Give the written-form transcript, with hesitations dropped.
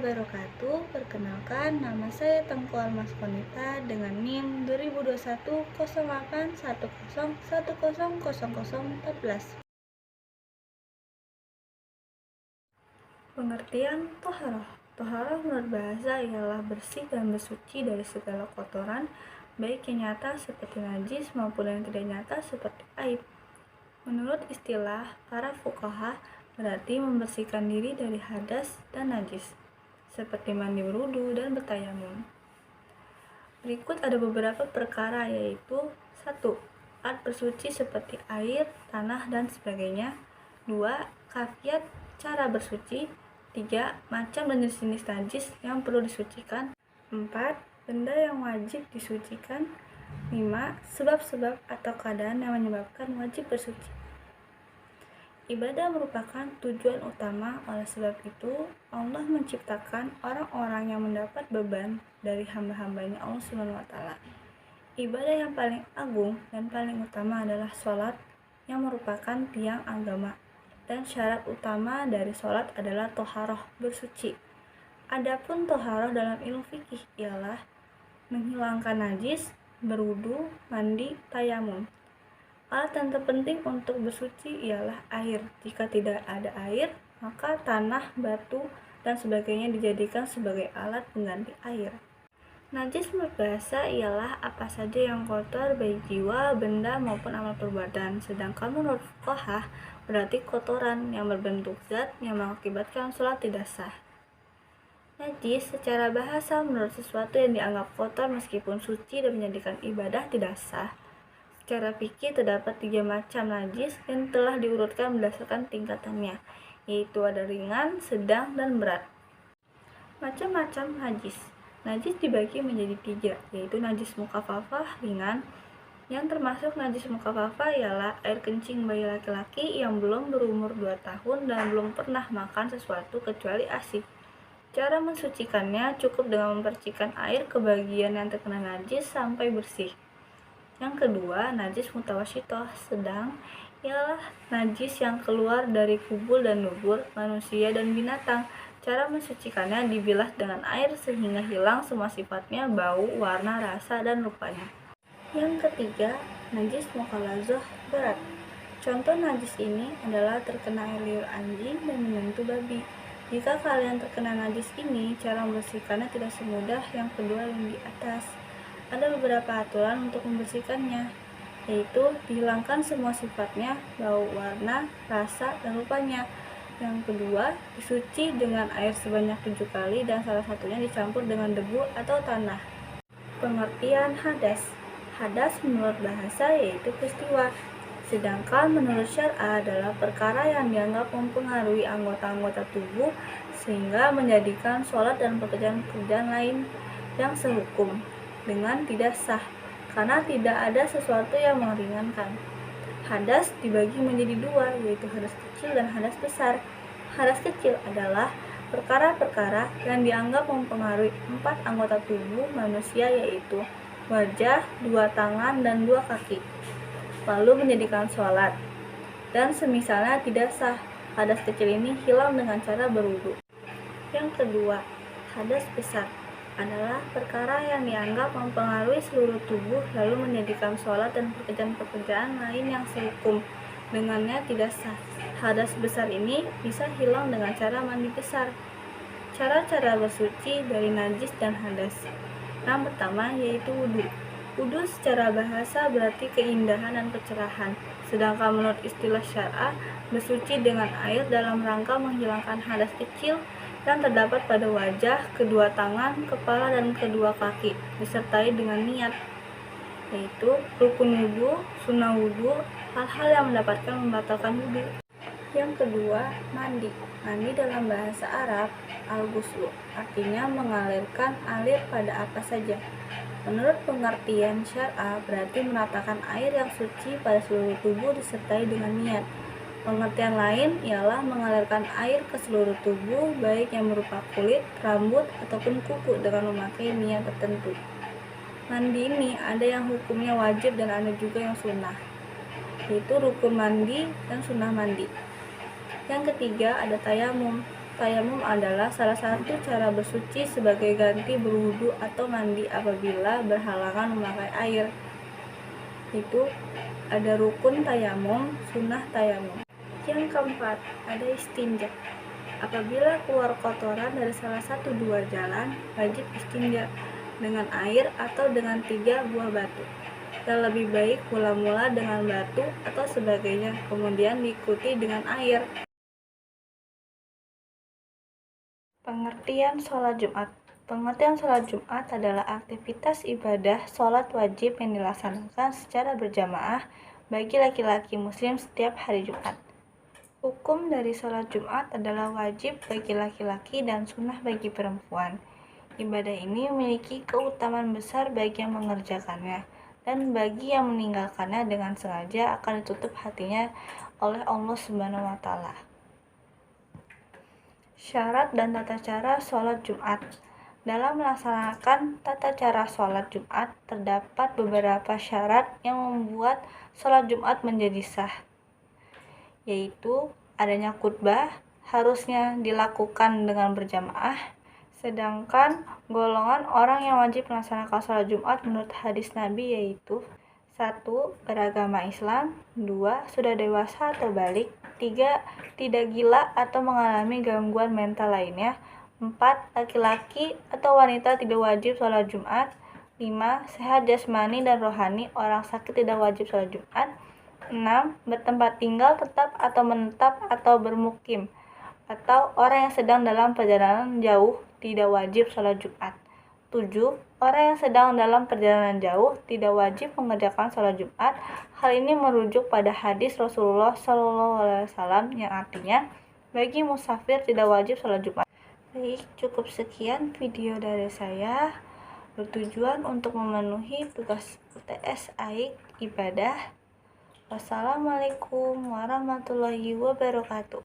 wabarakatuh. Perkenalkan, nama saya Tengku Almaskonita dengan NIM 2021 0810101014. Pengertian toharoh. Toharoh menurut bahasa ialah bersih dan bersuci dari segala kotoran, baik yang nyata seperti najis maupun yang tidak nyata seperti aib. Menurut istilah para fuqaha, berarti membersihkan diri dari hadas dan najis, seperti mandi berwudu dan bertayamum. Berikut ada beberapa perkara, yaitu 1. Alat bersuci seperti air, tanah, dan sebagainya. 2. Kaifiat cara bersuci. 3. Macam dan jenis najis yang perlu disucikan. 4. Benda yang wajib disucikan. 5. Sebab-sebab atau keadaan yang menyebabkan wajib bersuci. Ibadah merupakan tujuan utama, oleh sebab itu Allah menciptakan orang-orang yang mendapat beban dari hamba-hambanya Allah SWT. Ibadah yang paling agung dan paling utama adalah sholat, yang merupakan tiang agama, dan syarat utama dari sholat adalah toharoh, bersuci. Adapun toharoh dalam ilmu fikih ialah menghilangkan najis, berwudu, mandi, tayamum. Alat yang terpenting untuk bersuci ialah air. Jika tidak ada air, maka tanah, batu, dan sebagainya dijadikan sebagai alat pengganti air. Najis menurut bahasa ialah apa saja yang kotor, baik jiwa, benda, maupun amal perbuatan. Sedangkan menurut fuqaha, berarti kotoran yang berbentuk zat yang mengakibatkan sholat tidak sah. Najis secara bahasa menurut sesuatu yang dianggap kotor meskipun suci dan menjadikan ibadah tidak sah. Secara fikih terdapat 3 macam najis yang telah diurutkan berdasarkan tingkatannya, yaitu ada ringan, sedang, dan berat. Macam-macam najis. Najis dibagi menjadi 3, yaitu najis mukhafafah ringan. Yang termasuk najis mukhafafah ialah air kencing bayi laki-laki yang belum berumur 2 tahun dan belum pernah makan sesuatu kecuali ASI. Cara mensucikannya cukup dengan mempercikan air ke bagian yang terkena najis sampai bersih. Yang kedua, najis mutawasyithah, sedang, ialah najis yang keluar dari kubul dan dubur manusia dan binatang. Cara mensucikannya dibilas dengan air sehingga hilang semua sifatnya, bau, warna, rasa, dan rupanya. Yang ketiga, najis mukhaladzah, berat. Contoh najis ini adalah terkena air liur anjing dan menyentuh babi. Jika kalian terkena najis ini, cara membersihkannya tidak semudah yang kedua yang di atas. Ada beberapa aturan untuk membersihkannya, yaitu dihilangkan semua sifatnya, bau, warna, rasa, dan rupanya. Yang kedua, disuci dengan air sebanyak 7 kali dan salah satunya dicampur dengan debu atau tanah. Pengertian hadas. Hadas menurut bahasa yaitu peristiwa, sedangkan menurut syar'a adalah perkara yang dianggap mempengaruhi anggota-anggota tubuh sehingga menjadikan sholat dan pekerjaan-pekerjaan lain yang sehukum dengan tidak sah, karena tidak ada sesuatu yang meringankan. Hadas dibagi menjadi 2, yaitu hadas kecil dan hadas besar. Hadas kecil adalah perkara-perkara yang dianggap mempengaruhi 4 anggota tubuh manusia, yaitu wajah, 2 tangan, dan 2 kaki, lalu menjadikan sholat, dan semisalnya tidak sah. Hadas kecil ini hilang dengan cara berwudu. Yang kedua, hadas besar adalah perkara yang dianggap mempengaruhi seluruh tubuh lalu menjadikan sholat dan pekerjaan-pekerjaan lain yang sehukum dengannya tidak sah. Hadas besar ini bisa hilang dengan cara mandi besar. Cara-cara bersuci dari najis dan hadas. Yang pertama yaitu wudu. Wudu secara bahasa berarti keindahan dan kecerahan, sedangkan menurut istilah syar'a, bersuci dengan air dalam rangka menghilangkan hadas kecil yang terdapat pada wajah, kedua tangan, kepala, dan kedua kaki, disertai dengan niat, yaitu rukun wudu, sunnah wudu, hal-hal yang mendapatkan membatalkan wudu. Yang kedua, mandi. Mandi dalam bahasa Arab, al-ghuslu, artinya mengalirkan air pada apa saja. Menurut pengertian syar'a, berarti menatakan air yang suci pada seluruh tubuh disertai dengan niat. Pengertian lain ialah mengalirkan air ke seluruh tubuh, baik yang berupa kulit, rambut, ataupun kuku dengan memakai niat tertentu. Mandi ini ada yang hukumnya wajib dan ada juga yang sunnah, yaitu rukun mandi dan sunnah mandi. Yang ketiga ada tayamum. tayamum adalah salah satu cara bersuci sebagai ganti berwudu atau mandi apabila berhalangan memakai air. Itu ada rukun tayamum, sunnah tayamum. Yang keempat, ada istinja. Apabila keluar kotoran dari salah satu dua jalan, wajib istinja dengan air atau dengan 3 buah batu. Dan lebih baik mula-mula dengan batu atau sebagainya, kemudian diikuti dengan air. Pengertian sholat Jumat. Pengertian sholat Jumat adalah aktivitas ibadah sholat wajib yang dilaksanakan secara berjamaah bagi laki-laki muslim setiap hari Jumat. Hukum dari sholat Jumat adalah wajib bagi laki-laki dan sunnah bagi perempuan. Ibadah ini memiliki keutamaan besar bagi yang mengerjakannya, dan bagi yang meninggalkannya dengan sengaja akan ditutup hatinya oleh Allah Subhanahu wa Ta'ala. Syarat dan tata cara sholat Jumat. Dalam melaksanakan tata cara sholat Jumat, terdapat beberapa syarat yang membuat sholat Jumat menjadi sah, yaitu adanya khutbah, harusnya dilakukan dengan berjamaah, sedangkan golongan orang yang wajib melaksanakan sholat Jumat menurut hadis Nabi yaitu 1. Beragama Islam, 2. Sudah dewasa atau balik, 3. Tidak gila atau mengalami gangguan mental lainnya, 4. Laki-laki atau wanita tidak wajib sholat Jumat, 5. Sehat jasmani dan rohani, orang sakit tidak wajib sholat Jumat, 6. Bertempat tinggal tetap atau menetap atau bermukim, atau orang yang sedang dalam perjalanan jauh tidak wajib sholat Jumat. 7. Orang yang sedang dalam perjalanan jauh tidak wajib mengerjakan sholat Jumat. Hal ini merujuk pada hadis Rasulullah SAW yang artinya bagi musafir tidak wajib sholat Jumat. Baik, cukup sekian video dari saya, bertujuan untuk memenuhi tugas UTS AIK ibadah. Wassalamualaikum warahmatullahi wabarakatuh.